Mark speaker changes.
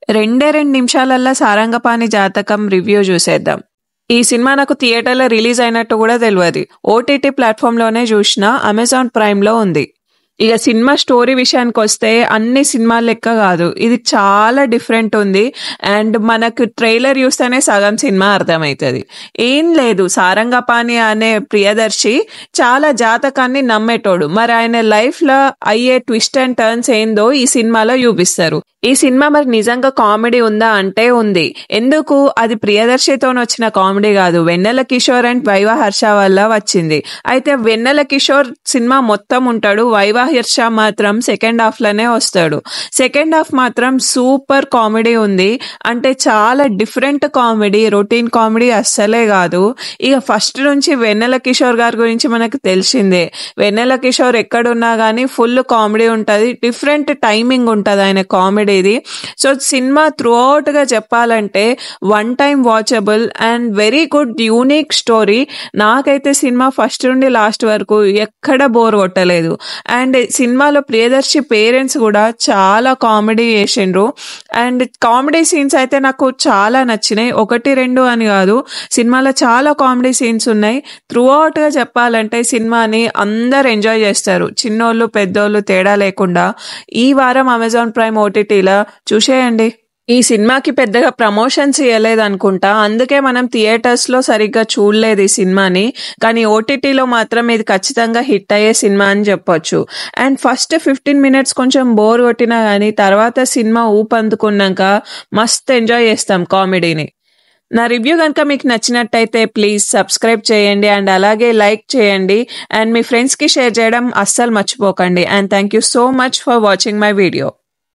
Speaker 1: రెండే 2 నిమిషాలల్లా 'సారంగపాణి జాతకం' రివ్యూ చూసేద్దాం. ఈ సినిమా నాకు థియేటర్‌లో రిలీజ్ అయినట్టు కూడా తెలవది. ఓటీటీ ప్లాట్‌ఫామ్‌లోనే చూసినా, అమెజాన్ ప్రైమ్‌లో ఉంది. ఇక సినిమా స్టోరీ విషయానికొస్తే అన్ని సినిమాల లెక్క కాదు. ఇది చాలా డిఫరెంట్ ఉంది. అండ్ మనకు ట్రైలర్ చూస్తేనే సగం సినిమా అర్థమైతది. ఏం లేదు, సారంగపాణి అనే ప్రియదర్శి చాలా జాతకాన్ని నమ్మేటోడు. మరి ఆయన లైఫ్‌లో అయ్యే ట్విస్ట్ అండ్ టర్న్స్ ఏందో ఈ సినిమాలో చూపిస్తారు. ఈ సినిమా మరి నిజంగా కామెడీ ఉందా అంటే ఉంది. ఎందుకు? అది ప్రియదర్శితోనొచ్చిన కామెడీ కాదు, వెన్నెల కిషోర్ అండ్ వైవా హర్ష వల్ల వచ్చింది. అయితే వెన్నెల కిషోర్ సినిమా మొత్తం ఉంటాడు, వైవా హర్ష మాత్రం సెకండ్ హాఫ్ లోనే వస్తాడు. సెకండ్ హాఫ్ మాత్రం సూపర్ కామెడీ ఉంది. అంటే చాలా డిఫరెంట్ కామెడీ, రొటీన్ కామెడీ అస్సలే కాదు. ఇక ఫస్ట్ నుంచి వెన్నెల కిషోర్ గారి గురించి మనకు తెలిసిందే. వెన్నెల కిషోర్ ఎక్కడున్నా గానీ ఫుల్ కామెడీ ఉంటది, డిఫరెంట్ టైమింగ్ ఉంటది ఆయన కామెడీ ఇది. సో సినిమా త్రూ అవుట్ గా చెప్పాలంటే one time watchable and very good unique story. నాకైతే సినిమా ఫస్ట్ నుండి లాస్ట్ వరకు ఎక్కడ బోర్ కొట్టలేదు. అండ్ సినిమాలో ప్రియదర్శి పేరెంట్స్ కూడా చాలా కామెడీ చేసిండ్రు. అండ్ కామెడీ సీన్స్ అయితే నాకు చాలా నచ్చినాయి. 1, 2 అని కాదు, సినిమాలో చాలా కామెడీ సీన్స్ ఉన్నాయి. త్రూ అవుట్ గా చెప్పాలంటే సినిమాని అందరు ఎంజాయ్ చేస్తారు, చిన్నోళ్ళు పెద్దోళ్ళు తేడా లేకుండా. ఈ వారం అమెజాన్ ప్రైమ్ ఓటీటీలో చూసేయండి. ఈ సినిమాకి పెద్దగా ప్రమోషన్స్ ఇవ్వలేదనుకుంటా, అందుకే మనం థియేటర్స్ లో సరిగ్గా చూడలేదు ఈ సినిమాని. కానీ ఓటీటీలో మాత్రం ఇది ఖచ్చితంగా హిట్ అయ్యే సినిమా అని చెప్పొచ్చు. అండ్ ఫస్ట్ 15 మినిట్స్ కొంచెం బోర్ కొట్టినా కానీ తర్వాత సినిమా ఊపందుకున్నాక మస్త్ ఎంజాయ్ చేస్తాం కామెడీని. నా రివ్యూ కనుక మీకు నచ్చినట్టయితే ప్లీజ్ సబ్స్క్రైబ్ చేయండి అండ్ అలాగే లైక్ చేయండి అండ్ మీ ఫ్రెండ్స్కి షేర్ చేయడం అస్సలు మర్చిపోకండి. And thank you so much for watching my video.